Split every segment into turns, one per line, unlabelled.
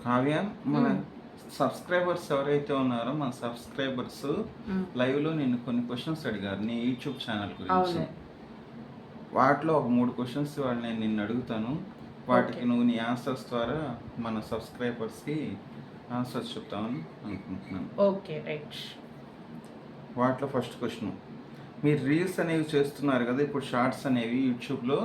కావ్య, మన
హ్మ్.
సబ్స్క్రైబర్స్ ఎవరైతే ఉన్నారో మన సబ్స్క్రైబర్స్
హ్మ్.
లైవ్లో నిన్ను కొన్ని క్వశ్చన్స్ అడిగారు నీ యూట్యూబ్ ఛానల్ గురించి.
అవును.
వాటిలో ఒక 3 క్వశ్చన్స్ ఇవాళ నేను నిన్ను అడుగుతాను.
ఓకే.
వాటికి నువ్వు నీ ఆన్సర్స్ ద్వారా మన సబ్స్క్రైబర్స్‌కి ఆన్సర్స్ చెప్తావని అనుకుంటున్నాను.
ఓకే. రైట్.
వాటిలో ఫస్ట్ క్వశ్చను. మీరు రీల్స్ అనేవి చేస్తున్నారు కదా! ఇప్పుడు షార్ట్స్ అనేవి యూట్యూబ్‌లో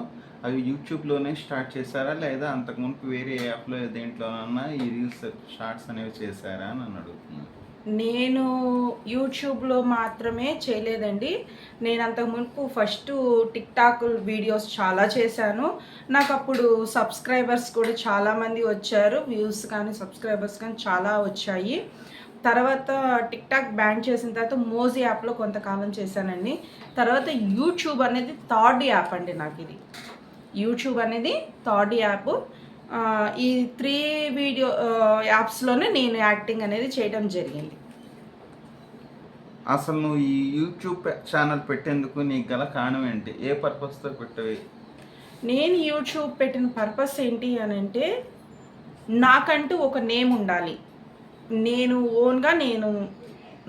అవి యూట్యూబ్‌లోనే స్టార్ట్ చేశారా? లేదా అంతకుమునుపు వేరే యాప్‌లో దేంట్లోనన్నా ఈ రీల్స్ షార్ట్స్ అనేవి చేశారా అని నన్ను అడుగుతున్నాను.
నేను యూట్యూబ్‌లో మాత్రమే చేయలేదండి. నేను అంతకు మునుపు ఫస్టు టిక్‌టాక్ వీడియోస్ చాలా చేశాను. నాకప్పుడు సబ్స్క్రైబర్స్ కూడా చాలామంది వచ్చారు. వ్యూస్ కానీ, సబ్స్క్రైబర్స్ కానీ చాలా వచ్చాయి. తర్వాత టిక్‌టాక్ బ్యాన్ చేసిన తర్వాత మోజ్ యాప్‌లో కొంతకాలం చేశానండి. తర్వాత యూట్యూబ్ అనేది థర్డ్ యాప్ అండి నాకిది. యూట్యూబ్ అనేది థర్డ్ యాప్. ఈ 3 యాప్స్‌లోనే నేను యాక్టింగ్ అనేది చేయడం జరిగింది.
అసలు నువ్వు ఈ యూట్యూబ్ ఛానల్ పెట్టేందుకు నీకు గల కారణం ఏంటి? ఏ పర్పస్‌తో పెట్టావు?
నేను యూట్యూబ్ పెట్టిన పర్పస్ ఏంటి అనంటే, నాకంటూ ఒక నేమ్ ఉండాలి. నేను ఓన్‌గా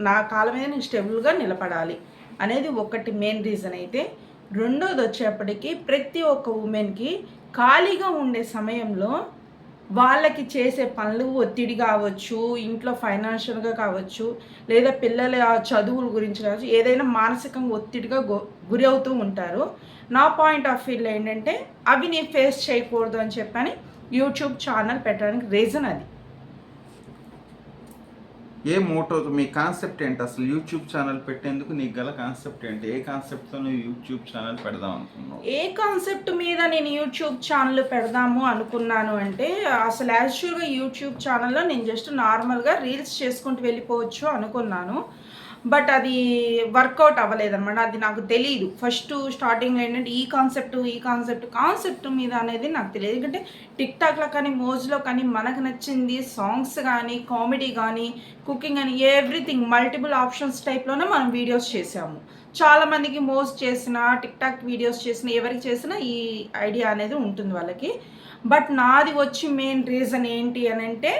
నా కాళ్ళ మీద నేను స్టెబుల్‌గా నిలబడాలి అనేది ఒకటి మెయిన్ రీజన్ అయితే, రెండోదొచ్చేప్పటికి ప్రతి ఒక్క వుమెన్‌కి ఖాళీగా ఉండే సమయంలో వాళ్ళకి చేసే పనులు ఒత్తిడి కావచ్చు, ఇంట్లో ఫైనాన్షియల్‌గా కావచ్చు, లేదా పిల్లల చదువుల గురించి కావచ్చు, ఏదైనా మానసికంగా ఒత్తిడిగా గురి అవుతూ ఉంటారు. నా పాయింట్ ఆఫ్ వ్యూలో ఏంటంటే, అవి నేను ఫేస్ చేయకూడదు అని చెప్పని యూట్యూబ్ ఛానల్ పెట్టడానికి రీజన్ అది.
ఏ మోటోతో మీ కాన్సెప్ట్ ఏంటి? అసలు యూట్యూబ్ ఛానల్ పెట్టేందుకు నీకు గల కాన్సెప్ట్ ఏంటి? ఏ కాన్సెప్ట్‌తో నువ్వు యూట్యూబ్ ఛానల్ పెడదాం అనుకున్నావు?
ఏ కాన్సెప్ట్ మీద నేను యూట్యూబ్ ఛానల్ పెడదాము అనుకున్నాను అంటే, అసలు యాక్చువల్‌గా యూట్యూబ్ ఛానల్‌లో నేను జస్ట్ నార్మల్‌గా రీల్స్ చేసుకుంటూ వెళ్ళిపోవచ్చు అనుకున్నాను. బట్ అది వర్కౌట్ అవ్వలేదనమాట. అది నాకు తెలీదు. స్టార్టింగ్‌లో ఏంటంటే కాన్సెప్ట్ మీద అనేది నాకు తెలియదు. ఎందుకంటే టిక్‌టాక్‌లో కానీ, మోజ్‌లో కానీ మనకు నచ్చింది సాంగ్స్ గానీ, కామెడీ గానీ, కుకింగ్ అని ఎవ్రీథింగ్ మల్టిపుల్ ఆప్షన్స్ టైప్‌లోనే మనం వీడియోస్ చేసాము. చాలామందికి మోజ్ చేసిన, టిక్‌టాక్ వీడియోస్ చేసిన, ఎవరికి చేసినా ఈ ఐడియా అనేది ఉంటుంది వాళ్ళకి. బట్ నాది వచ్చి మెయిన్ రీజన్ ఏంటి అనంటే,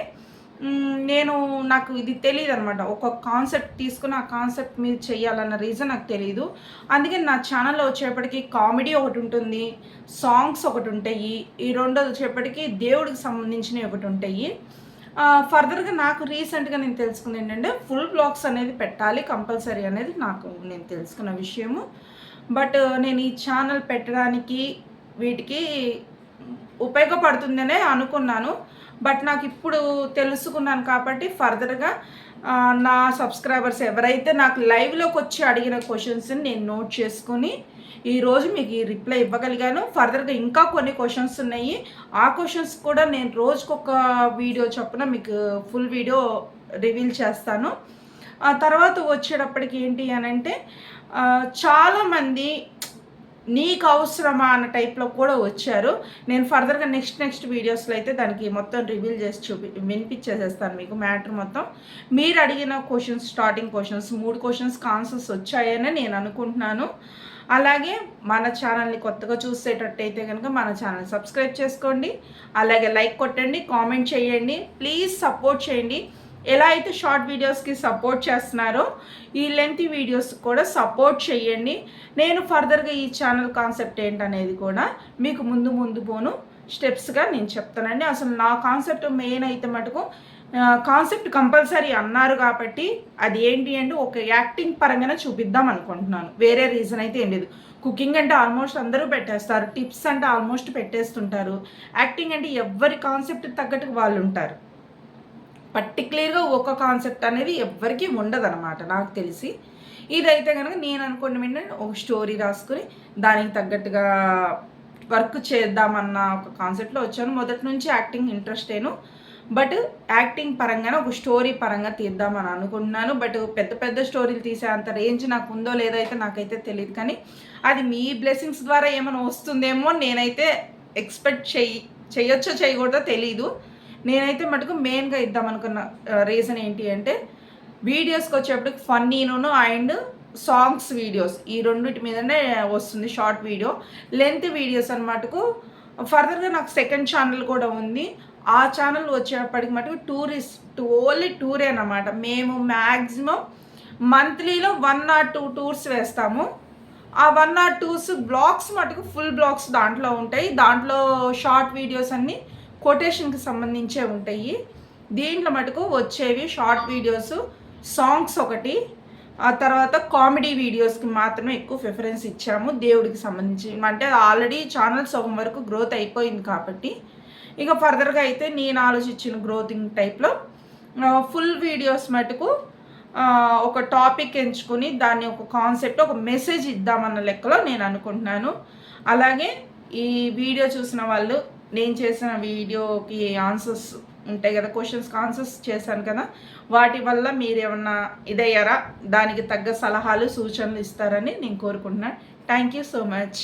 నాకు ఇది తెలీదనమాట. ఒక కాన్సెప్ట్ తీసుకొని, ఆ కాన్సెప్ట్ మీద చెయ్యాలన్న రీజన్ నాకు తెలీదు. అందుకని నా ఛానెల్‌లో వచ్చేప్పటికి కామెడీ ఒకటుంటుంది, సాంగ్స్ ఒకటుంటాయి. ఈ రెండోది వచ్చేప్పటికి దేవుడికి సంబంధించినవి ఒకటుంటాయి. ఫర్దర్‌గా నాకు రీసెంట్‌గా నేను తెలుసుకుందేంటంటే, ఫుల్ వ్లాగ్స్ అనేది పెట్టాలి కంపల్సరీ అనేది నేను తెలుసుకున్న విషయము. బట్ నేను ఈ ఛానెల్ పెట్టడానికి వీటికి ఉపయోగపడుతుందనే అనుకున్నాను. బట్ నాకిప్పుడు తెలుసుకున్నాను కాబట్టి ఫర్దర్‌గా నా సబ్స్క్రైబర్స్ ఎవరైతే నాకు లైవ్‌లోకొచ్చి అడిగిన క్వెషన్స్‌ని నేను నోట్ చేసుకొని, ఈరోజు మీకు ఈ రిప్లై ఇవ్వగలిగాను. ఫర్దర్‌గా ఇంకా కొన్ని క్వెషన్స్ ఉన్నాయి. ఆ క్వెషన్స్ కూడా నేను రోజుకొక వీడియో చొప్పున మీకు ఫుల్ వీడియో రివీల్ చేస్తాను. ఆ తర్వాత వచ్చేటప్పటికి ఏంటి అనంటే, చాలామంది నీకు అవసరమా అన్న టైప్‌లో కూడా వచ్చారు. నేను ఫర్దర్‌గా నెక్స్ట్ వీడియోస్‌లో అయితే దానికి మొత్తం రివీల్ చేసి వినిపించేసేస్తాను మీకు మ్యాటర్ మొత్తం. మీరు అడిగిన స్టార్టింగ్ క్వెషన్స్ 3 క్వెషన్స్‌కి ఆన్సర్స్ వచ్చాయని నేను అనుకుంటున్నాను. అలాగే మన ఛానల్‌ని కొత్తగా చూసేటట్టయితే గనుక మన ఛానల్ సబ్స్క్రైబ్ చేసుకోండి. అలాగే లైక్ కొట్టండి, కామెంట్ చేయండి. ప్లీజ్ సపోర్ట్ చేయండి. ఎలా అయితే షార్ట్ వీడియోస్‌కి సపోర్ట్ చేస్తున్నారో, ఈ లెంగ్తీ వీడియోస్‌కి కూడా సపోర్ట్ చేయండి. నేను ఫర్దర్‌గా ఈ ఛానల్ కాన్సెప్ట్ ఏంటనేది కూడా మీకు ముందు పోను స్టెప్స్‌గా నేను చెప్తానండి. అసలు నా కాన్సెప్ట్ మెయిన్ అయితే మటుకు కాన్సెప్ట్ కంపల్సరీ అన్నారు కాబట్టి అది ఏంటి అంటే ఒక యాక్టింగ్ పరంగానే చూపిద్దాం అనుకుంటున్నాను. వేరే రీజన్ అయితే ఏం లేదు. కుకింగ్ అంటే ఆల్మోస్ట్ అందరూ పెట్టేస్తారు. టిప్స్ అంటే ఆల్మోస్ట్ పెట్టేస్తుంటారు. యాక్టింగ్ అంటే ఎవ్వరి కాన్సెప్ట్‌కి తగ్గట్టుగా వాళ్ళుంటారు. పర్టిక్యులర్‌గా ఒక కాన్సెప్ట్ అనేది ఎవ్వరికీ ఉండదనమాట నాకు తెలిసి. ఇదైతే గనక నేను అనుకోవడం ఏంటంటే, ఒక స్టోరీ రాసుకొని దానికి తగ్గట్టుగా వర్క్ చేద్దామన్న ఒక కాన్సెప్ట్‌లో వచ్చాను. మొదటి నుంచి యాక్టింగ్ ఇంట్రెస్టేను. బట్ యాక్టింగ్ పరంగానే ఒక స్టోరీ పరంగా తీద్దామని అనుకుంటున్నాను. బట్ పెద్ద స్టోరీలు తీసే అంత రేంజ్ నాకు ఉందో లేదో అయితే నాకైతే తెలీదు. కానీ అది మీ బ్లెస్సింగ్స్ ద్వారా ఏమైనా వస్తుందేమో నేనైతే ఎక్స్‌పెక్ట్ చెయ్యొచ్చో చేయకూడదో తెలీదు. నేనైతే మటుకు మెయిన్‌గా ఇద్దామనుకున్న రీజన్ ఏంటి అంటే, వీడియోస్‌కొచ్చేప్పటికి ఫన్నీను అండ్ సాంగ్స్ వీడియోస్ ఈ రెండిటి మీదనే వస్తుంది షార్ట్ వీడియో. లెంత్ వీడియోస్ అని మటుకు ఫర్దర్‌గా నాకు సెకండ్ ఛానల్ కూడా ఉంది. ఆ ఛానల్ వచ్చేప్పటికి మటుకు టూరిస్ట్ ఓన్లీ టూరే అన్నమాట. మేము మ్యాక్సిమం మంత్లీలో 1 or 2 టూర్స్ వేస్తాము. ఆ 1 or 2 బ్లాగ్స్ మటుకు ఫుల్ బ్లాగ్స్ దాంట్లో ఉంటాయి. దాంట్లో షార్ట్ వీడియోస్ అన్నీ కొటేషన్కి సంబంధించే ఉంటాయి. దీంట్లో మటుకు వచ్చేవి షార్ట్ వీడియోస్, సాంగ్స్ ఒకటి, ఆ తర్వాత కామెడీ వీడియోస్కి మాత్రమే ఎక్కువ ప్రిఫరెన్స్ ఇచ్చాము. దేవుడికి సంబంధించి అంటే ఆల్రెడీ ఛానల్ సగం వరకు గ్రోత్ అయిపోయింది కాబట్టి ఇక ఫర్దర్గా అయితే నేను ఆలోచించిన గ్రోతింగ్ టైప్లో ఫుల్ వీడియోస్ మటుకు ఒక టాపిక్ ఎంచుకుని దాన్ని ఒక కాన్సెప్ట్, ఒక మెసేజ్ ఇద్దామన్న లెక్కలో నేను అనుకుంటున్నాను. అలాగే ఈ వీడియో చూసిన వాళ్ళు నేను చేసిన వీడియోకి ఆన్సర్స్ ఉంటాయి కదా, క్వశ్చన్స్కి ఆన్సర్స్ చేశాను కదా, వాటి వల్ల మీరు ఏమన్నా ఇదయ్యారా, దానికి తగ్గ సలహాలు సూచనలు ఇస్తారని నేను కోరుకుంటున్నాను. Thank you so much.